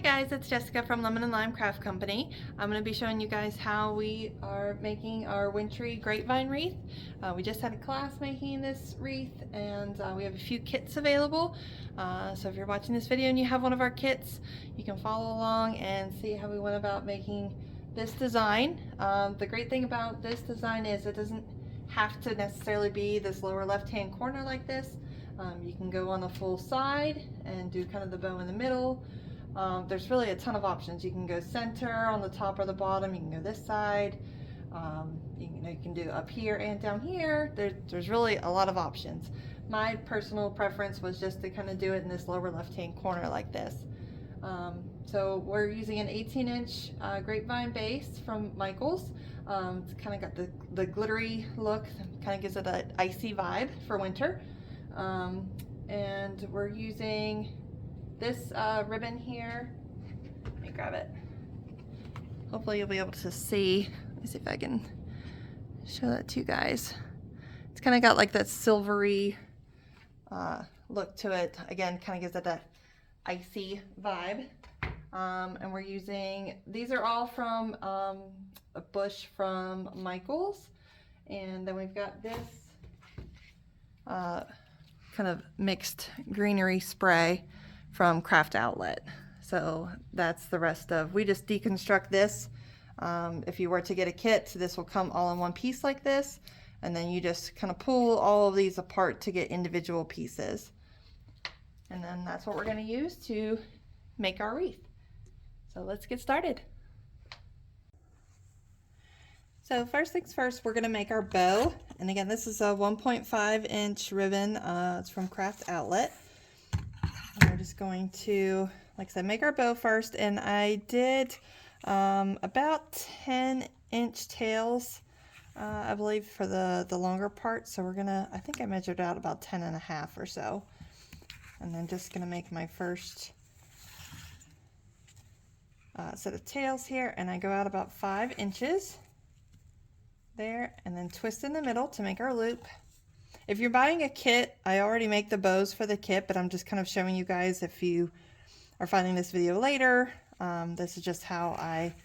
guys, it's Jessica from Lemon and Lime Craft Company. I'm going to be showing you guys how we are making our wintry grapevine wreath. We just had a class making this wreath, and we have a few kits available. So if you're watching this video and you have one of our kits, you can follow along and see how we went about making this design. The great thing about this design is it doesn't have to necessarily be this lower left-hand corner like this. You can go on the full side and do kind of the bow in the middle. There's really a ton of options. You can go center on the top or the bottom. You can go this side. You can do up here and down here. There's really a lot of options. My personal preference was just to kind of do it in this lower left-hand corner like this. So we're using an 18-inch grapevine base from Michaels. It's kind of got the glittery look. Kind of gives it an icy vibe for winter. And we're using this ribbon here. Let me grab it. Hopefully you'll be able to see. Let me see if I can show that to you guys. It's kind of got like that silvery look to it. Again, kind of gives it that icy vibe. And we're using, these are all from a bush from Michaels. And then we've got this kind of mixed greenery spray from Craft Outlet. So that's the rest of, we just deconstruct this. If you were to get a kit, this will come all in one piece like this, and then you just kind of pull all of these apart to get individual pieces. And then that's what we're going to use to make our wreath. So let's get started. So first things first, we're going to make our bow. And again, this is a 1.5-inch ribbon. It's from Craft Outlet. And we're just going to, like I said, make our bow first. And I did about 10-inch tails, I believe, for the longer part. So we're going to, I think I measured out about 10.5 or so. And then just going to make my first set of tails here. And I go out about 5 inches. There, and then twist in the middle to make our loop. If you're buying a kit, I already make the bows for the kit, but I'm just kind of showing you guys if you are finding this video later. This is just how I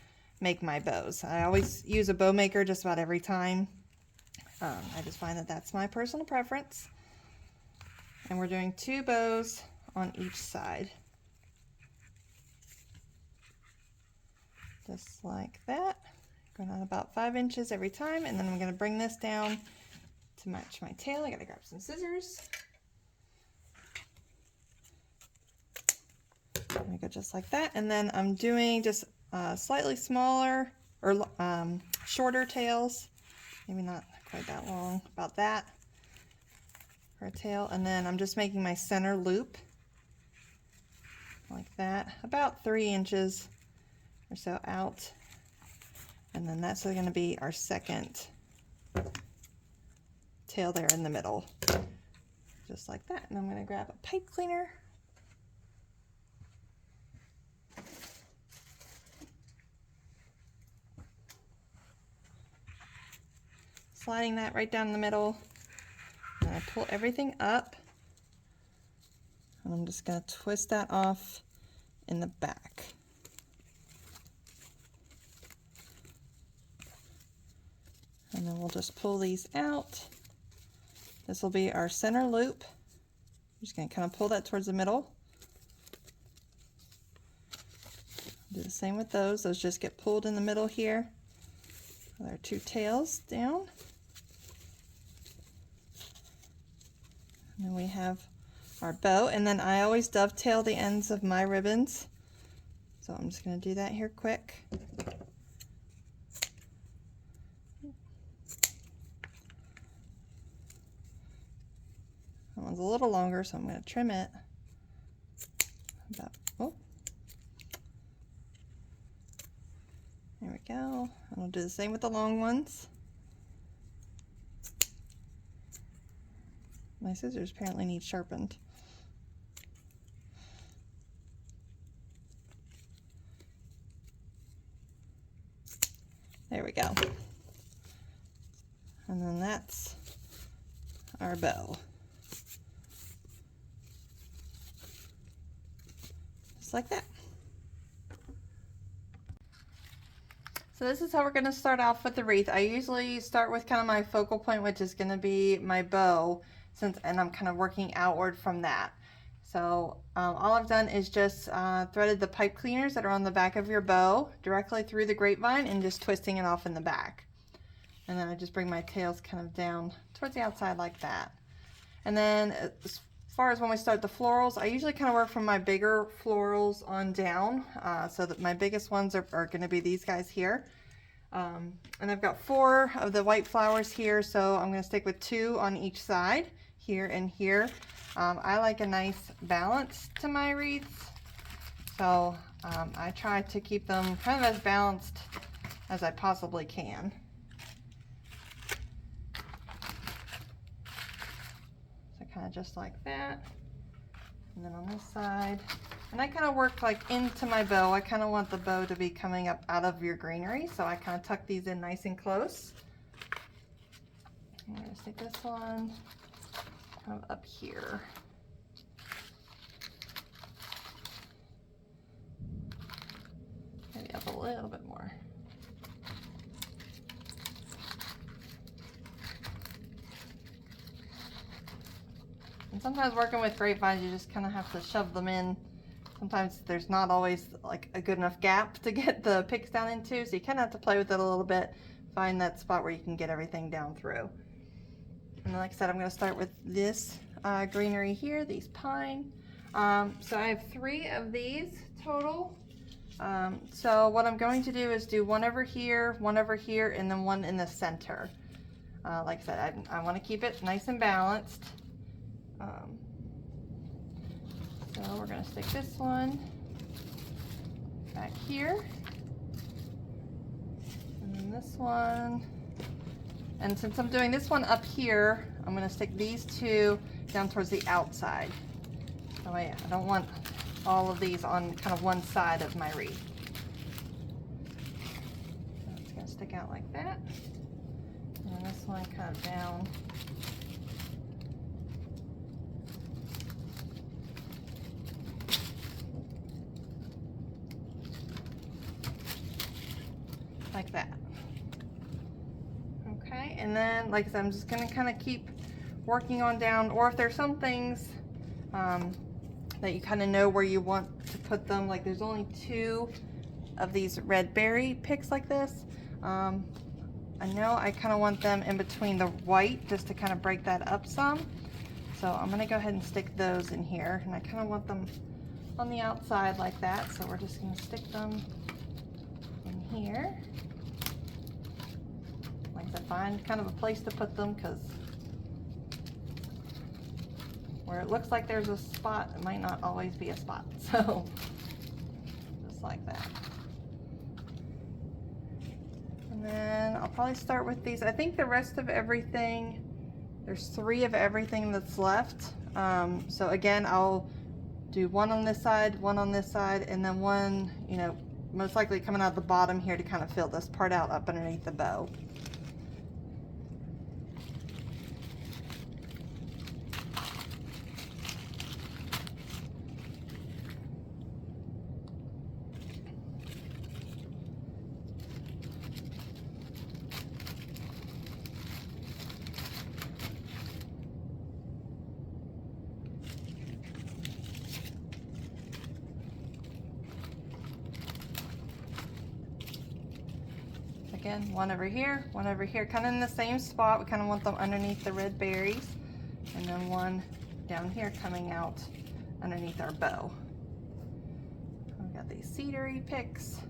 make my bows. I always use a bow maker just about every time. I just find that that's my personal preference. And we're doing 2 bows on each side. Just like that. Going on about 5 inches every time, and then I'm going to bring this down to match my tail. I got to grab some scissors. I'm going to go just like that, and then I'm doing just slightly smaller or shorter tails, maybe not quite that long, about that for a tail, and then I'm just making my center loop like that, about 3 inches or so out. And then that's going to be our second tail there in the middle. Just like that. And I'm going to grab a pipe cleaner. Sliding that right down the middle. And I pull everything up. And I'm just going to twist that off in the back. And then we'll just pull these out. This will be our center loop. I'm just going to kind of pull that towards the middle. Do the same with those. Those just get pulled in the middle here. With our 2 tails down. And then we have our bow. And then I always dovetail the ends of my ribbons. So I'm just going to do that here quick. That one's a little longer, so I'm going to trim it. Oh. There we go. And I'll do the same with the long ones. My scissors apparently need sharpened. There we go. And then that's our bow. Like that. So this is how we're going to start off with the wreath. I usually start with kind of my focal point, which is going to be my bow, and I'm kind of working outward from that. So all I've done is just threaded the pipe cleaners that are on the back of your bow directly through the grapevine and just twisting it off in the back. And then I just bring my tails kind of down towards the outside like that. And then as far as when we start the florals, I usually kind of work from my bigger florals on down, so that my biggest ones are going to be these guys here. And I've got 4 of the white flowers here, so I'm going to stick with 2 on each side, here and here. I like a nice balance to my wreaths, so I try to keep them kind of as balanced as I possibly can. So kind of just like that. And then on this side, and I kind of work like into my bow. I kind of want the bow to be coming up out of your greenery, so I kind of tuck these in nice and close. I'm going to stick this one kind of up here. Maybe up a little bit more. And sometimes working with grapevines, you just kind of have to shove them in. Sometimes there's not always like a good enough gap to get the picks down into, so you kind of have to play with it a little bit, find that spot where you can get everything down through. And like I said, I'm going to start with this greenery here, these pine. So I have 3 of these total. So what I'm going to do is do one over here, and then one in the center. Like I said, I want to keep it nice and balanced. So we're going to stick this one back here, and then this one. And since I'm doing this one up here, I'm going to stick these 2 down towards the outside. That way I don't want all of these on kind of one side of my wreath. So it's going to stick out like that. And then this one kind of down. Like that. Okay, and then like I said, I'm just going to kind of keep working on down, or if there's some things that you kind of know where you want to put them, like there's only 2 of these red berry picks like this. I know I kind of want them in between the white just to kind of break that up some. So I'm going to go ahead and stick those in here, and I kind of want them on the outside like that, so we're just going to stick them in here. Like I said, find kind of a place to put them, because where it looks like there's a spot, it might not always be a spot. So just like that. And then I'll probably start with these. I think the rest of everything, there's 3 of everything that's left. So again, I'll do one on this side, one on this side, and then one, you know, most likely coming out the bottom here to kind of fill this part out up underneath the bow. Again, one over here, kind of in the same spot. We kind of want them underneath the red berries, and then one down here coming out underneath our bow. We've got these cedary picks.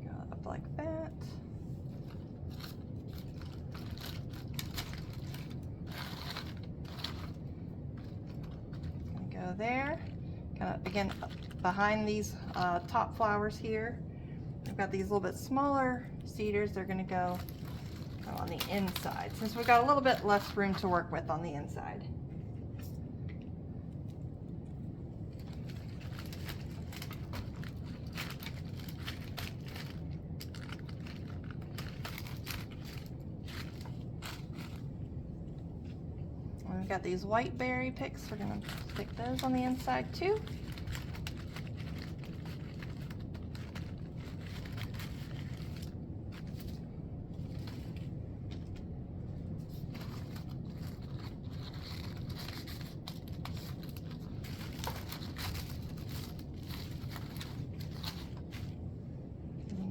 Go up like that. Gonna go there. Kind of, again, behind these top flowers here, I've got these little bit smaller cedars. They're going to go on the inside, since we've got a little bit less room to work with on the inside. And we've got these white berry picks. We're going to stick those on the inside too.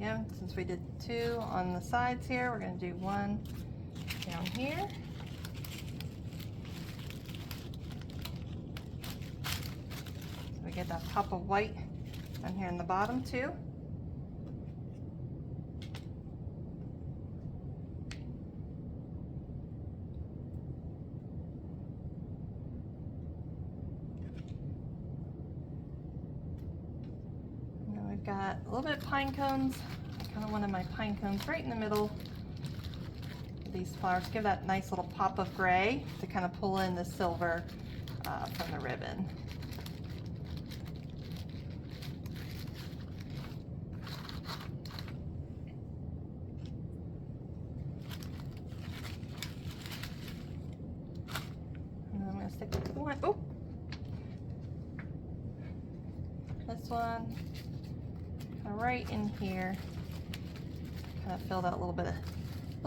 you go. Since we did 2 on the sides here, we're going to do 1 down here. So we get that pop of white down here in the bottom too. Got a little bit of pine cones. I kind of wanted my pine cones right in the middle of these flowers. Give that nice little pop of gray to kind of pull in the silver from the ribbon. And then I'm going to stick with one. Oh, this one. Right in here, kind of fill that little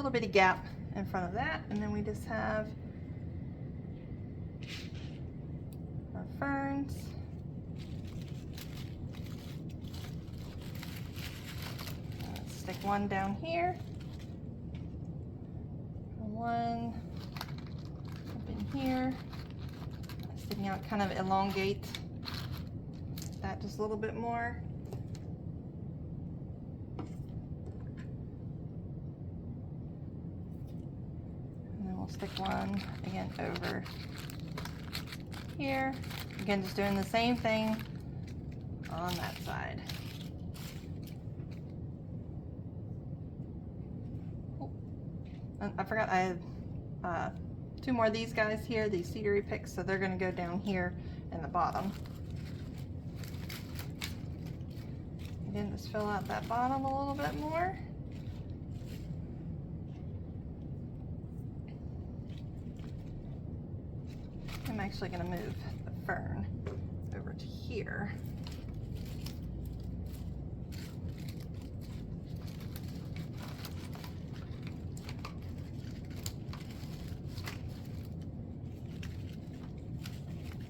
bitty gap in front of that, and then we just have our ferns. Let's stick one down here, one up in here, sticking out, kind of elongate that just a little bit more. We'll stick one again over here. Again, just doing the same thing on that side. Oh, and I forgot I had 2 more of these guys here, these cedary picks, so they're going to go down here in the bottom. Again, just fill out that bottom a little bit more. I'm actually going to move the fern over to here.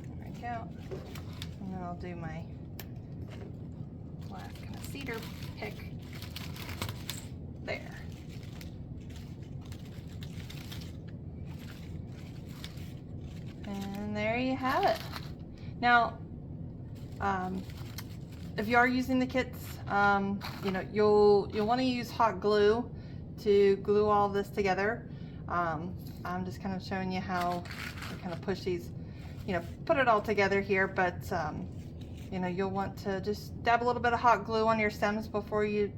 There we go. And then I'll do my last kind of cedar pick there. And there you have it. Now, if you are using the kits, you know, you'll want to use hot glue to glue all this together. I'm just kind of showing you how to kind of push these, you know, put it all together here, but you know, you'll want to just dab a little bit of hot glue on your stems before you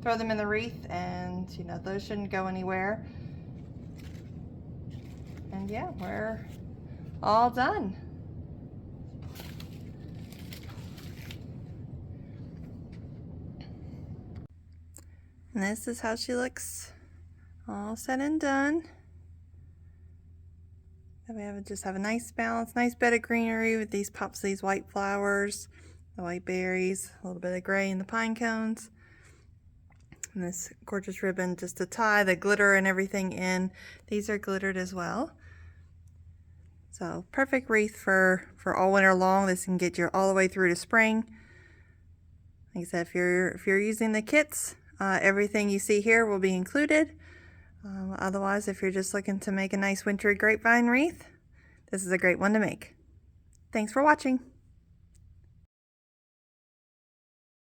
throw them in the wreath, and you know, those shouldn't go anywhere. And yeah, we're all done. And this is how she looks all said and done. And we just have a nice balance, nice bed of greenery with these pops, these white flowers, the white berries, a little bit of gray in the pine cones. And this gorgeous ribbon just to tie the glitter and everything in. These are glittered as well. So perfect wreath for all winter long. This can get you all the way through to spring. Like I said, if you're using the kits, everything you see here will be included. Otherwise, if you're just looking to make a nice wintry grapevine wreath, this is a great one to make. Thanks for watching.